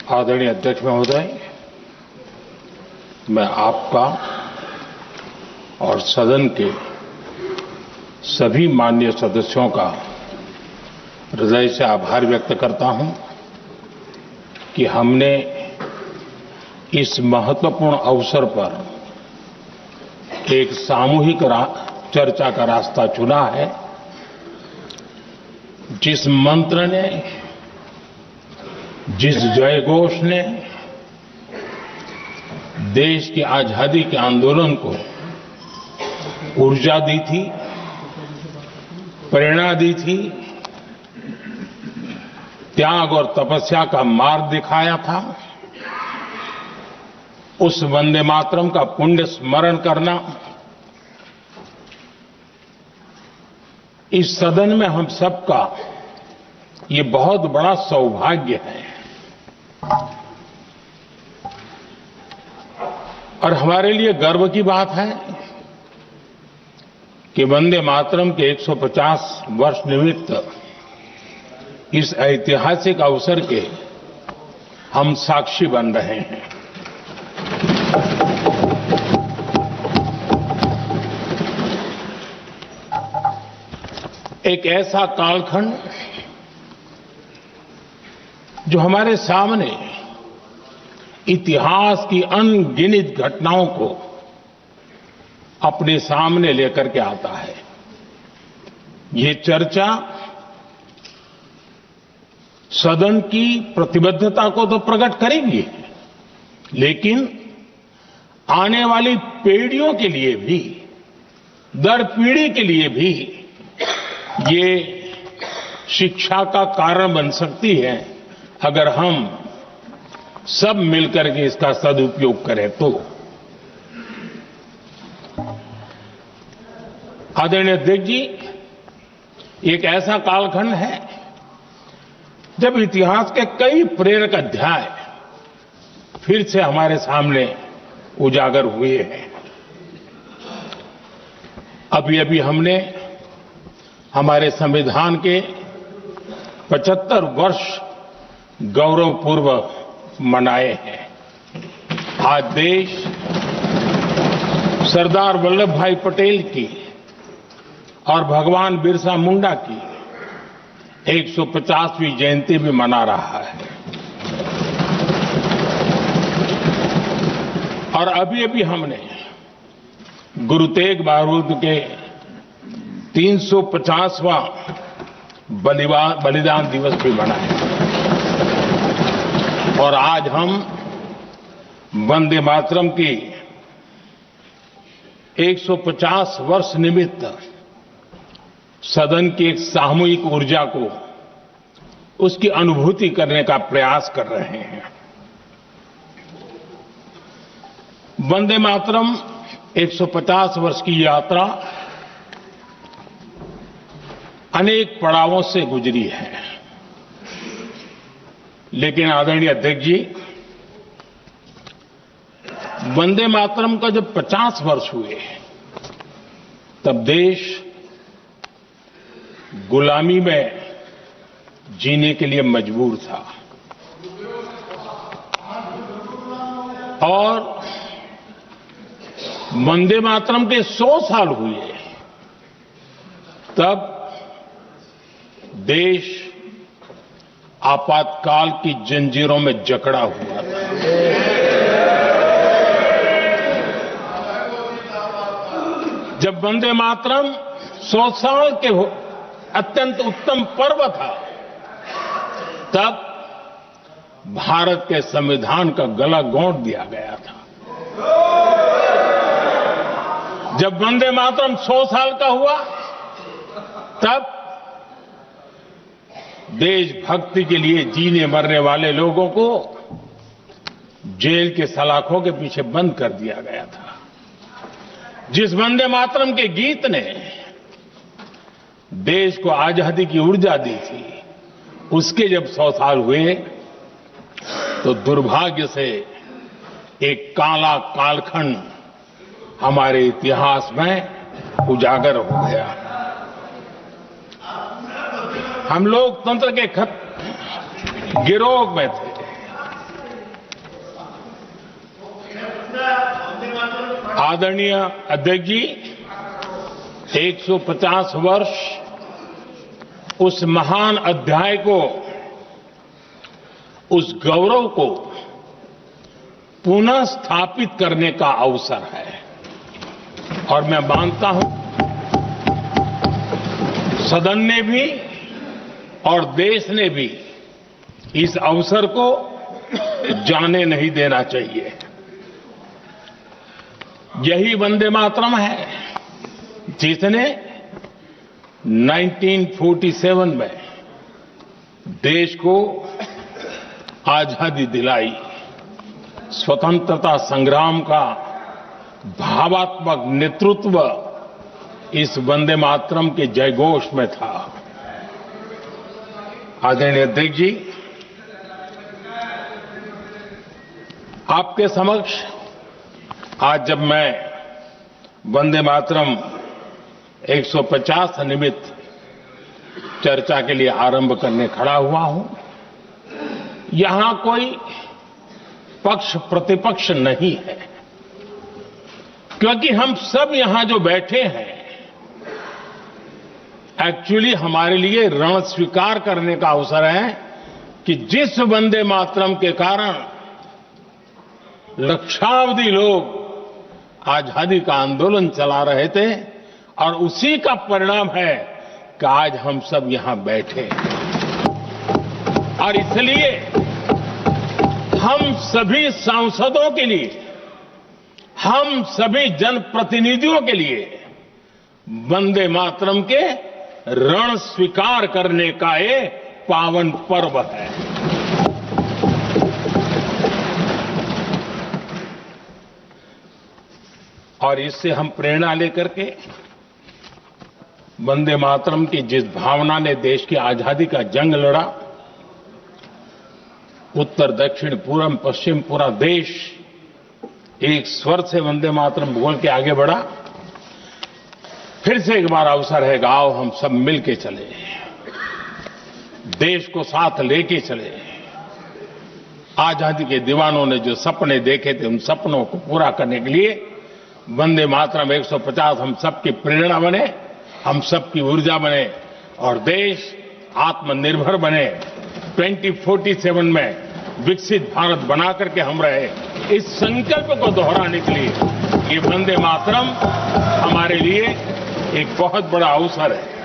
आदरणीय अध्यक्ष महोदय, मैं आपका और सदन के सभी माननीय सदस्यों का हृदय से आभार व्यक्त करता हूं कि हमने इस महत्वपूर्ण अवसर पर एक सामूहिक चर्चा का रास्ता चुना है। जिस मंत्र ने, जिस जयघोष ने देश की आजादी के आंदोलन को ऊर्जा दी थी, प्रेरणा दी थी, त्याग और तपस्या का मार्ग दिखाया था, उस वंदे मातरम का पुण्य स्मरण करना इस सदन में हम सबका ये बहुत बड़ा सौभाग्य है और हमारे लिए गर्व की बात है कि वंदे मातरम के 150 वर्ष निमित्त इस ऐतिहासिक अवसर के हम साक्षी बन रहे हैं। एक ऐसा कालखंड जो हमारे सामने इतिहास की अनगिनत घटनाओं को अपने सामने लेकर के आता है। ये चर्चा सदन की प्रतिबद्धता को तो प्रकट करेगी, लेकिन आने वाली पीढ़ियों के लिए भी, दर पीढ़ी के लिए भी ये शिक्षा का कारण बन सकती है अगर हम सब मिलकर के इसका सदुपयोग करें तो। आदरणीय अध्यक्ष जी, एक ऐसा कालखंड है जब इतिहास के कई प्रेरक अध्याय फिर से हमारे सामने उजागर हुए हैं। अभी अभी हमने हमारे संविधान के 75 वर्ष गौरवपूर्वक मनाए हैं। आज देश सरदार वल्लभ भाई पटेल की और भगवान बिरसा मुंडा की 150वीं जयंती भी मना रहा है और अभी अभी हमने गुरु तेग बहादुर के 350वां बलिदान दिवस भी मनाया और आज हम वंदे मातरम की 150 वर्ष निमित्त सदन की एक सामूहिक ऊर्जा को, उसकी अनुभूति करने का प्रयास कर रहे हैं। वंदे मातरम 150 वर्ष की यात्रा अनेक पड़ावों से गुजरी है, लेकिन आदरणीय अध्यक्ष जी, वंदे मातरम का जब 50 वर्ष हुए तब देश गुलामी में जीने के लिए मजबूर था और वंदे मातरम के 100 साल हुए तब देश आपातकाल की जंजीरों में जकड़ा हुआ था। जब वंदे मातरम 100 साल के अत्यंत उत्तम पर्व था, तब भारत के संविधान का गला घोंट दिया गया था। जब वंदे मातरम 100 साल का हुआ, तब देशभक्ति के लिए जीने मरने वाले लोगों को जेल के सलाखों के पीछे बंद कर दिया गया था। जिस वंदे मातरम के गीत ने देश को आजादी की ऊर्जा दी थी, उसके जब 100 साल हुए तो दुर्भाग्य से एक काला कालखंड हमारे इतिहास में उजागर हो गया। हम लोकतंत्र के गिरोह में थे आदरणीय अध्यक्ष जी, 150 वर्ष उस महान अध्याय को, उस गौरव को पुनः स्थापित करने का अवसर है और मैं मानता हूं सदन ने भी और देश ने भी इस अवसर को जाने नहीं देना चाहिए। यही वंदे मातरम है जिसने 1947 में देश को आजादी दिलाई। स्वतंत्रता संग्राम का भावात्मक नेतृत्व इस वंदे मातरम के जयघोष में था। आदरणीय अध्यक्ष जी, आपके समक्ष आज जब मैं वंदे मातरम 150 निमित्त चर्चा के लिए आरंभ करने खड़ा हुआ हूं, यहां कोई पक्ष प्रतिपक्ष नहीं है, क्योंकि हम सब यहां जो बैठे हैं एक्चुअली हमारे लिए रण स्वीकार करने का अवसर है कि जिस वंदे मातरम के कारण लक्षावधि लोग आजादी का आंदोलन चला रहे थे और उसी का परिणाम है कि आज हम सब यहां बैठे और इसलिए हम सभी सांसदों के लिए, हम सभी जनप्रतिनिधियों के लिए वंदे मातरम के रण स्वीकार करने का ये पावन पर्व है। और इससे हम प्रेरणा लेकर के वंदे मातरम की जिस भावना ने देश की आजादी का जंग लड़ा, उत्तर दक्षिण पूर्व पश्चिम पूरा देश एक स्वर से वंदे मातरम बोल के आगे बढ़ा। फिर से एक बार अवसर है, आओ हम सब मिलके चले, देश को साथ लेके चले। आजादी के दीवानों ने जो सपने देखे थे उन सपनों को पूरा करने के लिए वंदे मातरम 150 हम सबकी प्रेरणा बने, हम सबकी ऊर्जा बने और देश आत्मनिर्भर बने। 2047 में विकसित भारत बना करके हम रहे, इस संकल्प को दोहराने के लिए ये वंदे मातरम हमारे लिए एक बहुत बड़ा अवसर है।